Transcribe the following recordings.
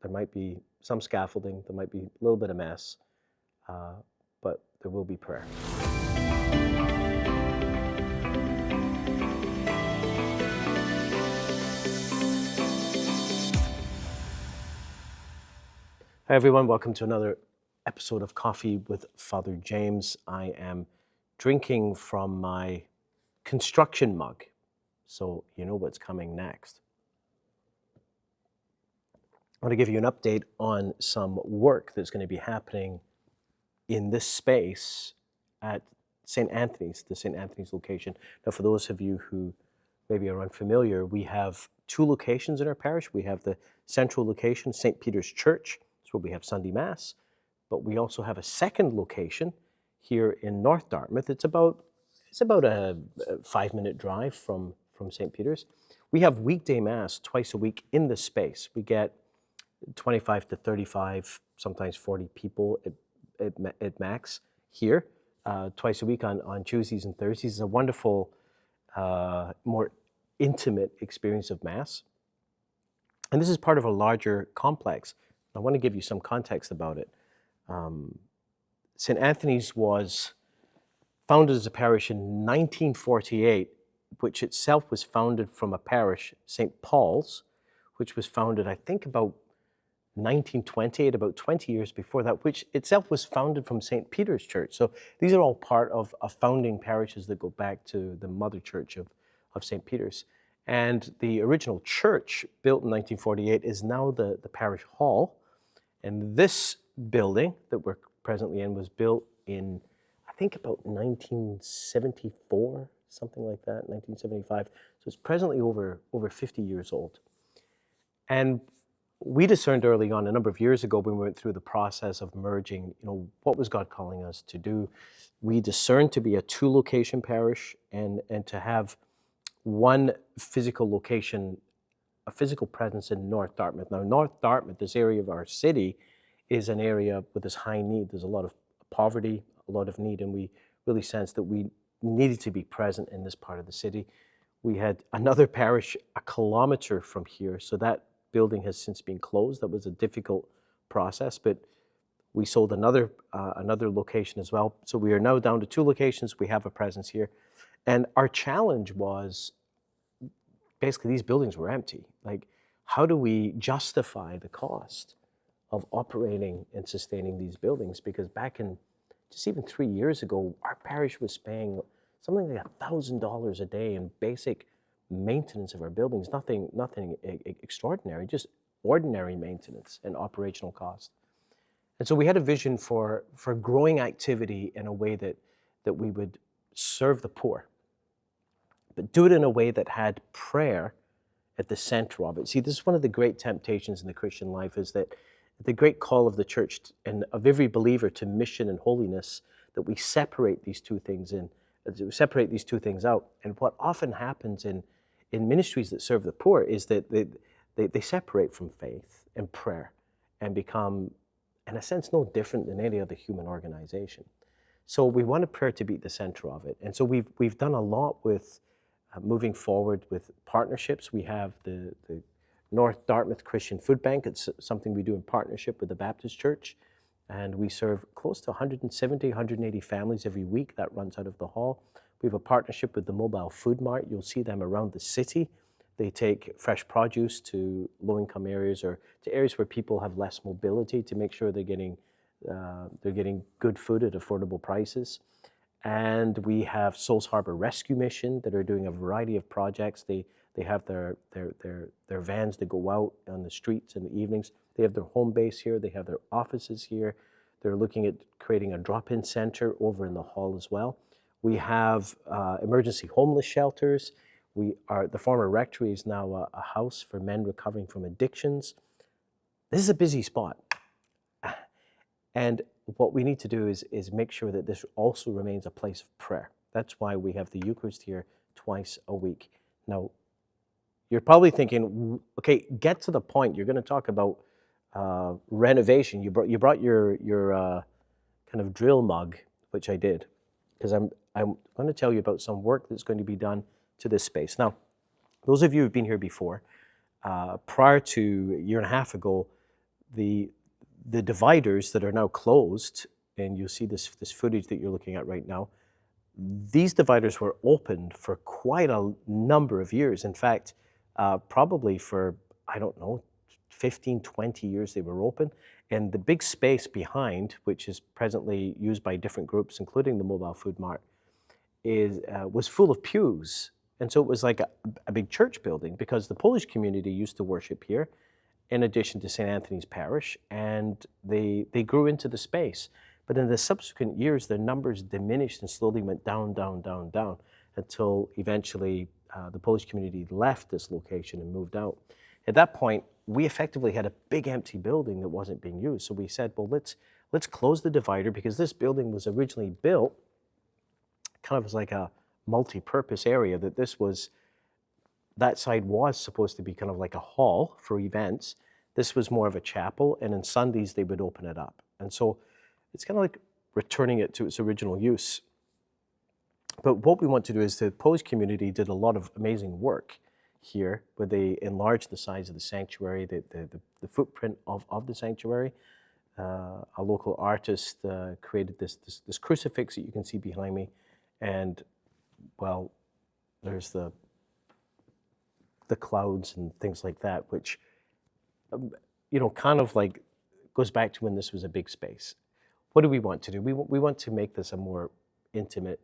There might be some scaffolding, there might be a little bit of mess, but there will be prayer. Hi everyone, welcome to another episode of Coffee with Father James. I am drinking from my construction mug, so you know what's coming next. I want to give you an update on some work that's going to be happening in this space at St. Anthony's, the St. Anthony's location. Now, for those of you who maybe are unfamiliar, we have two locations in our parish. We have the central location, St. Peter's Church. That's where we have Sunday Mass. But we also have a second location here in North Dartmouth. It's about a 5-minute drive from St. Peter's. We have weekday Mass twice a week in this space. We get 25 to 35, sometimes 40 people at max here, twice a week on Tuesdays and Thursdays. It's a wonderful, more intimate experience of Mass. And this is part of a larger complex. I want to give you some context about it. St. Anthony's was founded as a parish in 1948, which itself was founded from a parish, St. Paul's, which was founded, I think, about 1928, about 20 years before that, which itself was founded from St. Peter's Church. So these are all part of founding parishes that go back to the mother church of St. Peter's. And the original church, built in 1948, is now the parish hall. And this building that we're presently in was built in, I think, about 1974, something like that, 1975. So it's presently over 50 years old. And we discerned early on, a number of years ago, when we went through the process of merging, what was God calling us to do? We discerned to be a 2-location parish and to have one physical location, a physical presence in North Dartmouth. Now, North Dartmouth, this area of our city, is an area with this high need. There's a lot of poverty, a lot of need, and we really sensed that we needed to be present in this part of the city. We had another parish a kilometer from here, so that building has since been closed. That was a difficult process, but we sold another location as well. So we are now down to 2 locations. We have a presence here. And our challenge was, basically, these buildings were empty. Like, how do we justify the cost of operating and sustaining these buildings? Because back in just even 3 years ago, our parish was paying something like $1,000 a day in basic maintenance of our buildings. Nothing extraordinary, just ordinary maintenance and operational cost. And so we had a vision for growing activity in a way that we would serve the poor, but do it in a way that had prayer at the center of it. See, this is one of the great temptations in the Christian life, is that the great call of the church and of every believer to mission and holiness, that we separate these two things out. And what often happens in ministries that serve the poor is that they separate from faith and prayer and become, in a sense, no different than any other human organization. So we wanted prayer to be at the center of it. And so we've done a lot with moving forward with partnerships. We have the North Dartmouth Christian Food Bank. It's something we do in partnership with the Baptist Church. And we serve close to 170, 180 families every week. That runs out of the hall. We have a partnership with the Mobile Food Mart. You'll see them around the city. They take fresh produce to low-income areas or to areas where people have less mobility to make sure they're getting good food at affordable prices. And we have Souls Harbor Rescue Mission that are doing a variety of projects. They have their vans that go out on the streets in the evenings. They have their home base here. They have their offices here. They're looking at creating a drop-in center over in the hall as well. We have emergency homeless shelters. The former rectory is now a house for men recovering from addictions. This is a busy spot. And what we need to do is make sure that this also remains a place of prayer. That's why we have the Eucharist here twice a week. Now, you're probably thinking, okay, get to the point. You're going to talk about renovation. You brought your kind of drill mug, which I did, because I'm going to tell you about some work that's going to be done to this space. Now, those of you who've been here before, prior to a year and a half ago, the dividers that are now closed, and you'll see this footage that you're looking at right now, these dividers were opened for quite a number of years. In fact, probably for, I don't know, 15, 20 years they were open. And the big space behind, which is presently used by different groups, including the Mobile Food Mart, was full of pews. And so it was like a big church building, because the Polish community used to worship here in addition to St. Anthony's Parish, and they grew into the space. But in the subsequent years, their numbers diminished and slowly went down, down, down, down, until eventually the Polish community left this location and moved out. At that point, we effectively had a big empty building that wasn't being used. So we said, well, let's close the divider, because this building was originally built kind of as like a multi-purpose area. That side was supposed to be kind of like a hall for events. This was more of a chapel, and on Sundays they would open it up. And so it's kind of like returning it to its original use. But what we want to do is, the Polish community did a lot of amazing work here, where they enlarged the size of the sanctuary, the footprint of the sanctuary. A local artist created this crucifix that you can see behind me, and well, there's the clouds and things like that, which kind of like goes back to when this was a big space. What do we want to do? We want to make this a more intimate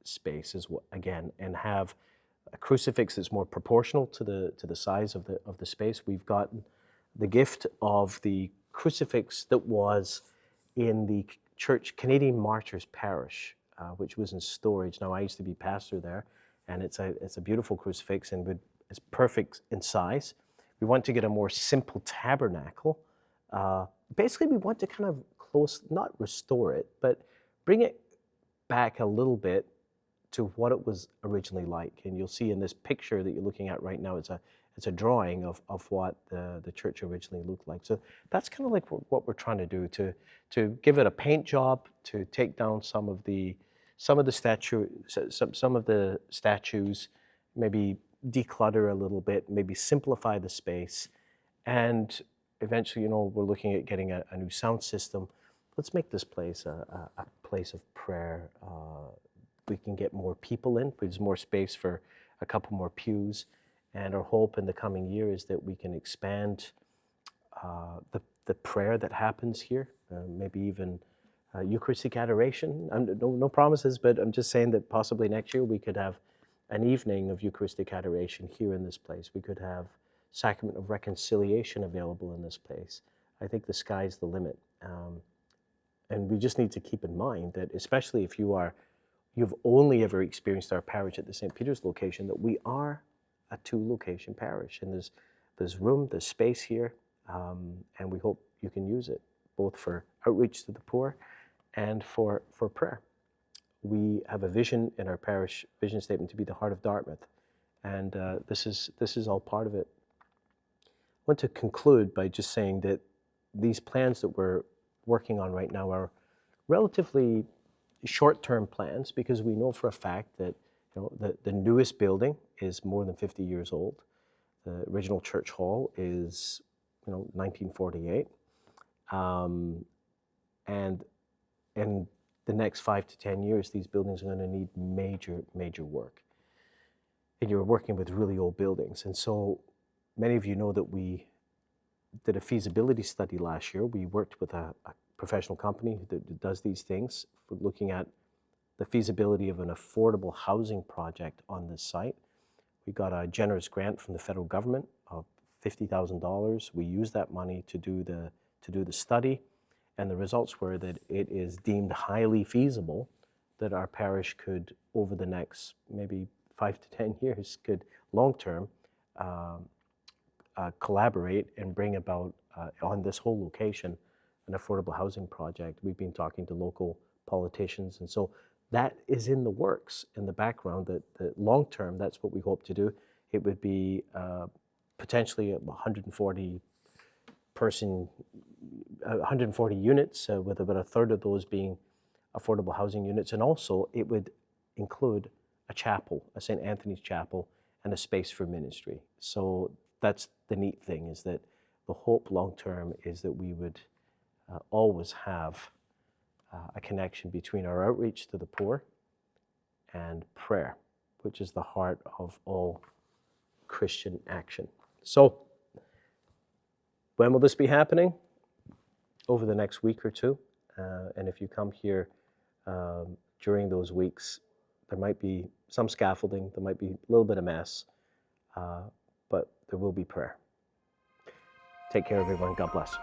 space again, and have a crucifix that's more proportional to the size of the space. We've gotten the gift of the crucifix that was in the church Canadian Martyrs Parish, which was in storage. Now, I used to be pastor there, and it's a beautiful crucifix, and it's perfect in size. We want to get a more simple tabernacle. Basically, we want to kind of not restore it, but bring it back a little bit to what it was originally like. And you'll see in this picture that you're looking at right now, it's a drawing of what the church originally looked like. So that's kind of like what we're trying to do, to give it a paint job, to take down some of the statues, maybe declutter a little bit, maybe simplify the space, and eventually, we're looking at getting a new sound system. Let's make this place a place of prayer. We can get more people in. There's more space for a couple more pews. And our hope in the coming year is that we can expand the prayer that happens here, maybe even Eucharistic adoration. No promises, but I'm just saying that possibly next year we could have an evening of Eucharistic adoration here in this place. We could have Sacrament of Reconciliation available in this place. I think the sky's the limit. And we just need to keep in mind that, especially if you've only ever experienced our parish at the St. Peter's location, that we are a 2-location parish. And there's room, there's space here, and we hope you can use it, both for outreach to the poor and for prayer. We have a vision in our parish vision statement to be the heart of Dartmouth, and this is all part of it. I want to conclude by just saying that these plans that we're working on right now are relatively short-term plans, because we know for a fact that the newest building is more than 50 years old. The original church hall is 1948, and in the next 5 to 10 years, these buildings are going to need major work. And you're working with really old buildings, and so many of you know that we did a feasibility study last year. We worked with a professional company that does these things, for looking at the feasibility of an affordable housing project on this site. We got a generous grant from the federal government of $50,000. We used that money to do the study, and the results were that it is deemed highly feasible that our parish could, over the next maybe 5 to 10 years, could long-term collaborate and bring about, on this whole location, an affordable housing project. We've been talking to local politicians, and so that is in the works in the background, that long-term, that's what we hope to do. It would be potentially 140 units, with about a third of those being affordable housing units. And also it would include a chapel, a St. Anthony's chapel, and a space for ministry. So that's the neat thing, is that the hope long term is that we would always have a connection between our outreach to the poor and prayer, which is the heart of all Christian action. So, when will this be happening? Over the next week or two. And if you come here during those weeks, there might be some scaffolding, there might be a little bit of mess, but there will be prayer. Take care, everyone. God bless.